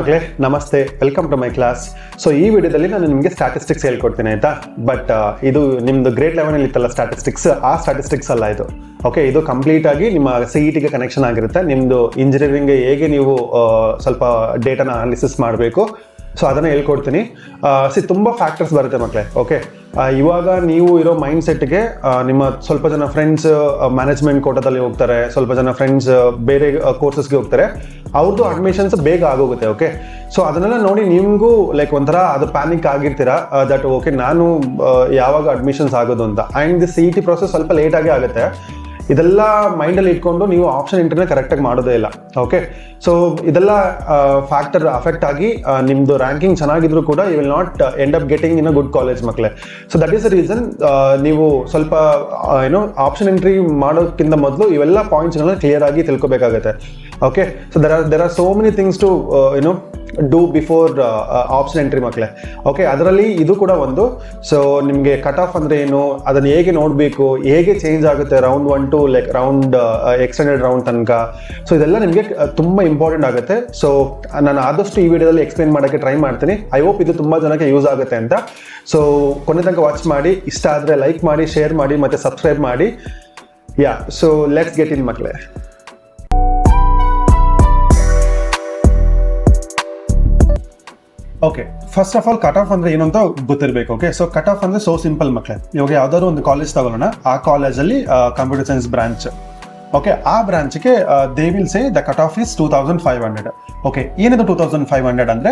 ಮಕ್ಕಳೇ, ನಮಸ್ತೆ, welcome to my class. So ಈ ವಿಡಿಯೋದಲ್ಲಿ ನಾನು ನಿಮಗೆ ಸ್ಟ್ಯಾಟಿಸ್ಟಿಕ್ಸ್ ಹೇಳ್ಕೊಡ್ತೀನಿ ಆಯ್ತಾ. ಬಟ್ ಇದು ನಿಮ್ಮದು ಗ್ರೇಡ್ 11 ಇತ್ತಲ್ಲ ಸ್ಟ್ಯಾಟಿಸ್ಟಿಕ್ಸ್, ಆ ಸ್ಟ್ಯಾಟಿಸ್ಟಿಕ್ಸ್ ಅಲ್ಲ ಇದು. ಓಕೆ, ಇದು ಕಂಪ್ಲೀಟ್ ಆಗಿ ನಿಮ್ಮ CET-ಗೆ ಕನೆಕ್ಷನ್ ಆಗಿರುತ್ತೆ. ನಿಮ್ಮದು ಇಂಜಿನಿಯರಿಂಗ್ಗೆ ಹೇಗೆ ನೀವು ಸ್ವಲ್ಪ ಡೇಟಾನ ಅನಾಲಿಸಿಸ್ ಮಾಡಬೇಕು, ಸೊ ಅದನ್ನು ಹೇಳ್ಕೊಡ್ತೀನಿ. ತುಂಬ ಫ್ಯಾಕ್ಟರ್ಸ್ ಬರುತ್ತೆ ಮಕ್ಕಳೇ. ಓಕೆ, ಇವಾಗ ನೀವು ಇರೋ ಮೈಂಡ್ ಸೆಟ್ಗೆ ನಿಮ್ಮ ಸ್ವಲ್ಪ ಜನ ಫ್ರೆಂಡ್ಸ್ ಮ್ಯಾನೇಜ್ಮೆಂಟ್ ಕೋಟಾದಲ್ಲಿ ಹೋಗ್ತಾರೆ, ಸ್ವಲ್ಪ ಜನ ಫ್ರೆಂಡ್ಸ್ ಬೇರೆ ಕೋರ್ಸಸ್ಗೆ ಹೋಗ್ತಾರೆ, ಅವ್ರದ್ದು ಅಡ್ಮಿಷನ್ಸ್ ಬೇಗ ಆಗೋಗುತ್ತೆ. ಓಕೆ, ಸೊ ಅದನ್ನೆಲ್ಲ ನೋಡಿ ನಿಮಗೂ ಲೈಕ್ ಒಂಥರ ಅದು ಪ್ಯಾನಿಕ್ ಆಗಿರ್ತೀರಾ ದಟ್ ಓಕೆ ನಾನು ಯಾವಾಗ ಅಡ್ಮಿಷನ್ಸ್ ಆಗೋದು ಅಂತ. ಆ್ಯಂಡ್ ದಿ CET ಪ್ರಾಸೆಸ್ ಸ್ವಲ್ಪ ಲೇಟಾಗೇ ಆಗುತ್ತೆ. ಇದೆಲ್ಲ ಮೈಂಡಲ್ಲಿ ಇಟ್ಕೊಂಡು ನೀವು ಆಪ್ಷನ್ ಎಂಟ್ರಿನ ಕರೆಕ್ಟಾಗಿ ಮಾಡೋದೇ ಇಲ್ಲ. ಓಕೆ, ಸೊ ಇದೆಲ್ಲ ಫ್ಯಾಕ್ಟರ್ ಅಫೆಕ್ಟ್ ಆಗಿ ನಿಮ್ಮದು ರ್ಯಾಂಕಿಂಗ್ ಚೆನ್ನಾಗಿದ್ರು ಕೂಡ you will not end up getting in a good college ಮಕ್ಕಳೇ. So that is the reason ನೀವು ಸ್ವಲ್ಪ ಆಪ್ಷನ್ ಎಂಟ್ರಿ ಮಾಡೋಕ್ಕಿಂತ ಮೊದಲು ಇವೆಲ್ಲ ಪಾಯಿಂಟ್ಸ್ಗಳನ್ನ ಕ್ಲಿಯರ್ ಆಗಿ ತಿಳ್ಕೊಬೇಕಾಗತ್ತೆ. Okay, so there are so many things to do before option entry ಮಕ್ಕಳೇ. ಓಕೆ, ಅದರಲ್ಲಿ ಇದು ಕೂಡ ಒಂದು. ಸೊ ನಿಮಗೆ ಕಟ್ ಆಫ್ ಅಂದರೆ ಏನು, ಅದನ್ನು ಹೇಗೆ ನೋಡಬೇಕು, ಹೇಗೆ ಚೇಂಜ್ ಆಗುತ್ತೆ round 1 to like round extended round ತನಕ. ಸೊ ಇದೆಲ್ಲ ನಿಮಗೆ ತುಂಬ ಇಂಪಾರ್ಟೆಂಟ್ ಆಗುತ್ತೆ. ಸೊ ನಾನು ಆದಷ್ಟು ಈ ವಿಡಿಯೋದಲ್ಲಿ ಎಕ್ಸ್ಪ್ಲೇನ್ ಮಾಡೋಕ್ಕೆ ಟ್ರೈ ಮಾಡ್ತೀನಿ. ಐ ಹೋಪ್ ಇದು ತುಂಬ ಜನಕ್ಕೆ ಯೂಸ್ ಆಗುತ್ತೆ ಅಂತ. ಸೊ ಕೊನೆ ತನಕ ವಾಚ್ ಮಾಡಿ, ಇಷ್ಟ ಆದರೆ ಲೈಕ್ ಮಾಡಿ, ಶೇರ್ ಮಾಡಿ ಮತ್ತು ಸಬ್ಸ್ಕ್ರೈಬ್ ಮಾಡಿ. ಯಾ, ಸೊ ಲೆಟ್ಸ್ ಗೆಟ್ ಇನ್ ಮಕ್ಕಳೇ. Okay, first of all cut off ಅಂದರೆ ಏನು ಅಂತ ಗೊತ್ತಿರಬೇಕು. ಓಕೆ, ಸೊ ಕಟ್ ಆಫ್ ಅಂದರೆ ಸೋ ಸಿಂಪಲ್ ಮಕ್ಕಳೇ. ಇವಾಗ ಯಾವ್ದಾದ್ರು ಒಂದು ಕಾಲೇಜ್ ತಗೊಳ್ಳೋಣ, ಆ ಕಾಲೇಜಲ್ಲಿ ಕಂಪ್ಯೂಟರ್ ಸೈನ್ಸ್ ಬ್ರಾಂಚ್. ಓಕೆ, ಆ ಬ್ರಾಂಚ್ಗೆ they will say the cut off is 2500. Okay, ಏನಿದೆ 2500 ಅಂದರೆ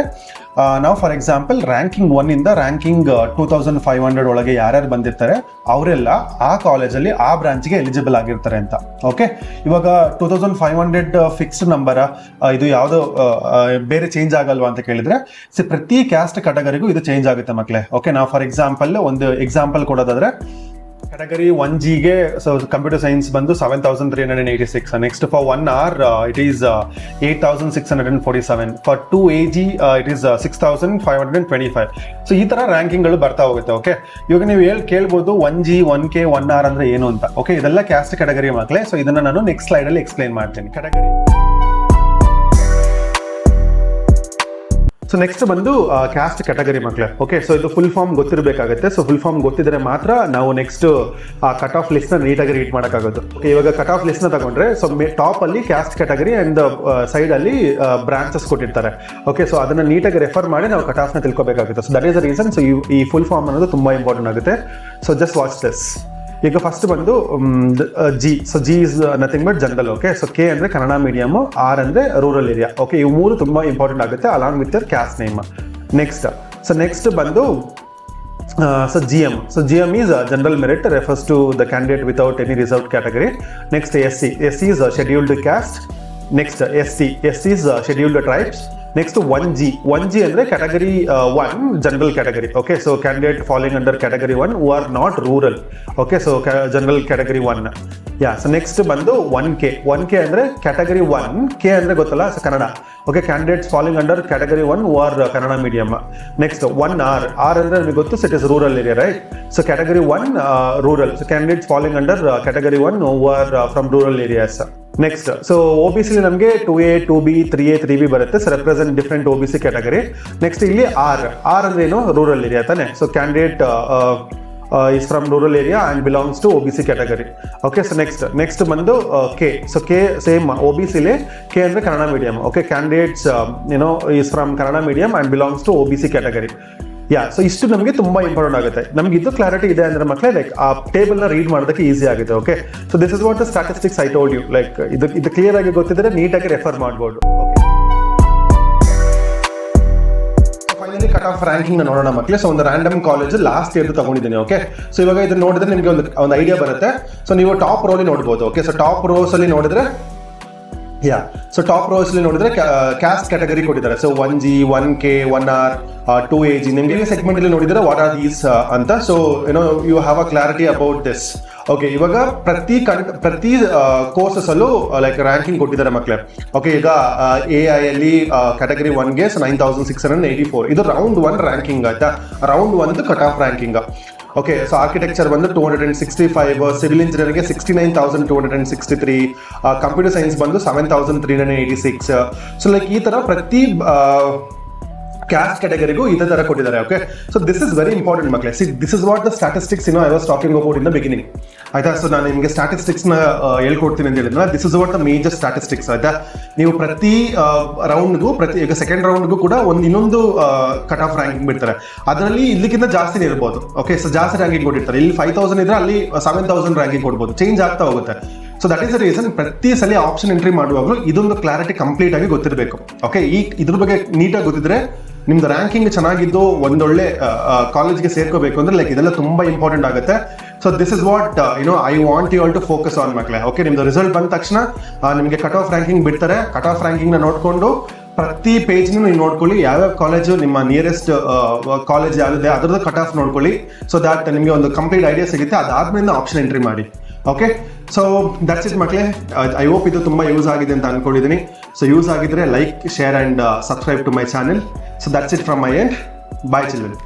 ನಾವು ಫಾರ್ ಎಕ್ಸಾಂಪಲ್ ರ್ಯಾಂಕಿಂಗ್ 1 ಇಂದ ರ್ಯಾಂಕಿಂಗ್ 2500 ಒಳಗೆ ಯಾರ್ಯಾರು ಬಂದಿರ್ತಾರೆ ಅವರೆಲ್ಲ ಆ ಕಾಲೇಜಲ್ಲಿ ಆ ಬ್ರಾಂಚ್ಗೆ ಎಲಿಜಿಬಲ್ ಆಗಿರ್ತಾರೆ ಅಂತ. ಓಕೆ, ಇವಾಗ 2500 ಫಿಕ್ಸ್ಡ್ ನಂಬರ, ಇದು ಯಾವುದೋ ಬೇರೆ ಚೇಂಜ್ ಆಗಲ್ವಾ ಅಂತ ಕೇಳಿದ್ರೆ, ಪ್ರತಿ ಕ್ಯಾಸ್ಟ್ ಕ್ಯಾಟಗರಿಗೂ ಇದು ಚೇಂಜ್ ಆಗುತ್ತೆ ಮಕ್ಕಳೇ. ಓಕೆ, ನಾವು ಫಾರ್ ಎಕ್ಸಾಂಪಲ್ ಒಂದು ಎಕ್ಸಾಂಪಲ್ ಕೊಡೋದಾದ್ರೆ ಕ್ಯಾಟಗರಿ 1Gಗೆ ಸೊ ಕಂಪ್ಯೂಟರ್ ಸೈನ್ಸ್ ಬಂದು 7386. Next for 1 hour it is 8647. For 2AG it is 6525. So ಈ ಥರ ರ್ಯಾಂಕಿಂಗ್ಗಳು ಬರ್ತಾ ಹೋಗುತ್ತೆ. ಓಕೆ, ಇವಾಗ ನೀವು ಕೇಳ್ಬೋದು 1G 1K 1 hour ಅಂದರೆ ಏನು ಅಂತ. ಓಕೆ, ಇದೆಲ್ಲ ಕ್ಯಾಸ್ಟ್ ಕ್ಯಾಟಗರಿ ಮಕ್ಕಳೇ. ಸೊ ಇದನ್ನು ನಾನು ನೆಕ್ಸ್ಟ್ ಸ್ಲೈಡಲ್ಲಿ ಎಕ್ಸ್ಪ್ಲೇನ್ ಮಾಡ್ತೀನಿ. ಕ್ಯಾಟಗರಿ ಸೊ ನೆಕ್ಸ್ಟ್ ಬಂದು ಕ್ಯಾಸ್ಟ್ ಕ್ಯಾಟಗರಿ ಮಕ್ಕಳೇ. ಓಕೆ, ಸೊ ಇದು ಫುಲ್ ಫಾರ್ಮ್ ಗೊತ್ತಿರಬೇಕಾಗುತ್ತೆ. ಸೊ ಫುಲ್ ಫಾರ್ಮ್ ಗೊತ್ತಿದ್ರೆ ಮಾತ್ರ ನಾವು ನೆಕ್ಸ್ಟ್ ಆ ಕಟ್ ಆಫ್ ಲಿಸ್ಟ್ನ ನೀಟಾಗಿ ರೀಡ್ ಮಾಡೋಕ್ಕಾಗೋದು. ಓಕೆ, ಇವಾಗ ಕಟ್ ಆಫ್ ಲಿಸ್ಟ್ನ ತಗೊಂಡ್ರೆ ಸೊ ಟಾಪಲ್ಲಿ ಕ್ಯಾಸ್ಟ್ ಕ್ಯಾಟಗರಿ ಆ್ಯಂಡ್ ಸೈಡಲ್ಲಿ ಬ್ರಾಂಚಸ್ ಕೊಟ್ಟಿರ್ತಾರೆ. ಓಕೆ, ಸೊ ಅದನ್ನು ನೀಟಾಗಿ ರೆಫರ್ ಮಾಡಿ ನಾವು ಕಟ್ ಆಫ್ನ ತಿಳ್ಕೊಬೇಕಾಗುತ್ತೆ. So that is the reason. So ಈ ಫುಲ್ ಫಾರ್ಮ್ ಅನ್ನೋದು ತುಂಬ ಇಂಪಾರ್ಟೆಂಟ್ ಆಗುತ್ತೆ. So just watch this. ಈಗ ಫಸ್ಟ್ ಬಂದು G. So G is nothing but general. Okay, so K ಅಂದರೆ ಕನ್ನಡ ಮೀಡಿಯಮು, R ಅಂದರೆ ರೂರಲ್ ಏರಿಯಾ. ಓಕೆ, ಇವು ಮೂರು ತುಂಬ ಇಂಪಾರ್ಟೆಂಟ್ ಆಗುತ್ತೆ along with your caste name. Next ಬಂದು GM. So GM is general merit, refers to the candidate without any reserved category. Next SC. SC is scheduled caste. Next ST is scheduled tribes. Next 1G ಅಂದರೆ category 1 general category. Okay, so candidate following under category 1 who are not rural. Okay, so general category 1. Yeah, so next ಬಂದು 1K ಅಂದರೆ category 1, K ಅಂದರೆ ಗೊತ್ತಲ್ಲ, so Kannada. Okay, candidates following under category 1 who are Kannada medium. Next 1R ಅಂದರೆ ನಿಮಗೆ ಗೊತ್ತು, it is rural area, right? So category 1 rural. So candidates following under category 1 who are from rural areas. Next so OBC ನಮಗೆ 2A 2B 3A 3B ಬರುತ್ತೆ. So represent different OBC category. Next ಇಲ್ಲಿ R ಅಂದ್ರೆ ಏನು, rural area ತಾನೆ. So candidate is from rural area and belongs to OBC category. Okay, so next ಬಂದು K. So K same OBC ಲೇ, K ಅಂದ್ರೆ Kannada medium. Okay, candidates is from Kannada medium and belongs to OBC category. Yeah, so ಇಷ್ಟು ನಮಗೆ ತುಂಬ important ಆಗುತ್ತೆ. ನಮ್ಗೆ ಇದು clarity ಇದೆ ಅಂದರೆ ಮಕ್ಕಳೇ ಲೈಕ್ ಆ ಟೇಬಲ್ನ ರೀಡ್ ಮಾಡೋದಕ್ಕೆ ಈಸಿ ಆಗುತ್ತೆ. Okay, so this is what the statistics I told you. Like ಇದು ಕ್ಲಿಯರ್ ಆಗಿ ಗೊತ್ತಿದ್ರೆ ನೀಟಾಗಿ ರೆಫರ್ ಮಾಡ್ಬೋದು. ಫೈನಲಿ ಕಟ್ ಆಫ್ ರ್ಯಾಂಕಿಂಗ್ ನೋಡೋಣ ಮಕ್ಕಳೇ. ಸೊ ಒಂದು ರ್ಯಾಂಡಮ್ ಕಾಲೇಜ್ ಲಾಸ್ಟ್ ಇಯರ್ ತಗೊಂಡಿದ್ದೀನಿ. ಓಕೆ, ಸೊ ಇವಾಗ ಇದನ್ನ ನೋಡಿದ್ರೆ ನಿಮಗೆ ಒಂದು ಐಡಿಯಾ ಬರುತ್ತೆ. ಸೊ ನೀವು ಟಾಪ್ ರೋಲಿ ನೋಡ್ಬೋದು. ಓಕೆ, ಸೊ ಟಾಪ್ ರೋಸ್ ಅಲ್ಲಿ ನೋಡಿದ್ರೆ ಸೊ ಟಾಪ್ ರೋಸ್ ಅಲ್ಲಿ ನೋಡಿದ್ರೆ ಕ್ಯಾಸ್ಟ್ ಕ್ಯಾಟಗರಿ ಕೊಟ್ಟಿದ್ದಾರೆ. So 1G 1K 1R 2AG. ನಿಮಗೆ ಸೆಗ್ಮೆಂಟ್ ಅಲ್ಲಿ ನೋಡಿದ್ರೆ ವಾಟ್ ಆರ್ ದೀಸ್ ಅಂತ. So you have a clarity about this. Okay, ಇವಾಗ ಪ್ರತಿ ಕೋರ್ಸಸ್ ಅಲ್ಲೂ ಲೈಕ್ ರ್ಯಾಂಕಿಂಗ್ ಕೊಟ್ಟಿದ್ದಾರೆ ಮಕ್ಕಳೇ. ಓಕೆ, ಈಗ AI ಅಲ್ಲಿ ಕ್ಯಾಟಗರಿ 1ಗೆ 9684. ಇದು ರೌಂಡ್ 1 ರ್ಯಾಂಕಿಂಗ್ ಆಯ್ತಾ. Round 1 cut off ranking. Okay so architecture ಬಂದು 265, ಸಿವಿಲ್ ಇಂಜಿನಿಯರಿಂಗ್ಗೆ 69,263, ಕಂಪ್ಯೂಟರ್ ಸೈನ್ಸ್ ಬಂದು 7,386. ಸೊ ಲೈಕ್ ಈ ತರ ಪ್ರತಿ ಕ್ಯಾಸ್ಟ್ ಕ್ಯಾಟಗರಿಗೂ ಇದೇ ತರ ಕೊಟ್ಟಿದ್ದಾರೆ. Okay, so this is very important ಮಕ್ಕಳೇ. See this is what the statistics I was talking about in the beginning. ಆಯ್ತಾ? ಸೊ ನಾನು ನಿಮಗೆ ಸ್ಟಾಟಿಸ್ಟಿಕ್ಸ್ ನ ಹೇಳ್ಕೊಡ್ತೀನಿ ಅಂತ ಹೇಳಿದ್ರೆ, this is what the major statistics. ಆಯ್ತಾ? ನೀವು ಪ್ರತಿ ರೌಂಡ್ಗೂ ಈಗ ಸೆಕೆಂಡ್ ರೌಂಡ್ಗೂ ಕೂಡ ಇನ್ನೊಂದು ಕಟ್ ಆಫ್ ರ್ಯಾಂಕಿಂಗ್ ಬಿಡ್ತಾರೆ. ಅದರಲ್ಲಿ ಇಲ್ಲಿಗಿಂತ ಜಾಸ್ತಿನೇ ಇರ್ಬೋದು. ಓಕೆ, ಸೊ ಜಾಸ್ತಿ ರ್ಯಾಂಕಿಂಗ್ ಕೊಟ್ಟಿರ್ತಾರೆ. ಇಲ್ಲಿ 5,000 ಇದ್ರೆ ಅಲ್ಲಿ 7,000 ರ್ಯಾಂಕಿಂಗ್ ಕೊಡ್ಬೋದು, ಚೇಂಜ್ ಆಗ್ತಾ ಹೋಗುತ್ತೆ. So that is the reason ಪ್ರತಿ ಸಲ ಆಪ್ಷನ್ ಎಂಟ್ರಿ ಮಾಡುವಾಗಲೂ ಇದೊಂದು ಕ್ಲಾರಿಟಿ ಕಂಪ್ಲೀಟ್ ಆಗಿ ಗೊತ್ತಿರಬೇಕು. ಓಕೆ, ಇದ್ರ ಬಗ್ಗೆ ನೀಟಾಗಿ ಗೊತ್ತಿದ್ರೆ ನಿಮ್ದು ರ್ಯಾಂಕಿಂಗ್ ಚೆನ್ನಾಗಿದ್ದು ಒಂದೊಳ್ಳೆ ಕಾಲೇಜ್ಗೆ ಸೇರ್ಕೋಬೇಕು ಅಂದ್ರೆ ಲೈಕ್ ಇದೆಲ್ಲ ತುಂಬಾ ಇಂಪಾರ್ಟೆಂಟ್ ಆಗುತ್ತೆ. So this is what I want you all to focus on ಮಕ್ಕಳೇ. ಓಕೆ, ನಿಮ್ದು ರಿಸಲ್ಟ್ ಬಂದ ತಕ್ಷಣ ನಿಮಗೆ ಕಟ್ ಆಫ್ ರ್ಯಾಂಕಿಂಗ್ ಬಿಡ್ತಾರೆ. ಕಟ್ ಆಫ್ ರ್ಯಾಂಕಿಂಗ್ ನ ನೋಡ್ಕೊಂಡು ಪ್ರತಿ ಪೇಜ್ನು ನೀವು ನೋಡ್ಕೊಳ್ಳಿ, ಯಾವ್ಯಾವ ಕಾಲೇಜು ನಿಮ್ಮ ನಿಯರೆಸ್ಟ್ ಕಾಲೇಜ್ ಯಾವ್ದಿದೆ ಅದರದ್ದು ಕಟ್ ಆಫ್ ನೋಡ್ಕೊಳ್ಳಿ. ಸೊ ದಟ್ ನಿಮಗೆ ಒಂದು ಕಂಪ್ಲೀಟ್ ಐಡಿಯಾ ಸಿಗುತ್ತೆ. ಅದಾದ್ಮೇಲೆ ಆಪ್ಷನ್ ಎಂಟ್ರಿ ಮಾಡಿ. ಓಕೆ, ಸೊ ದಟ್ಸ್ ಇಟ್ ಮಕ್ಕಳೇ. ಐ ಹೋಪ್ ಇದು ತುಂಬಾ ಯೂಸ್ ಆಗಿದೆ ಅಂತ ಅನ್ಕೊಂಡಿದ್ದೀನಿ. ಸೊ ಯೂಸ್ ಆಗಿದ್ರೆ like, share and subscribe to my channel. So that's it from my end. Bye children.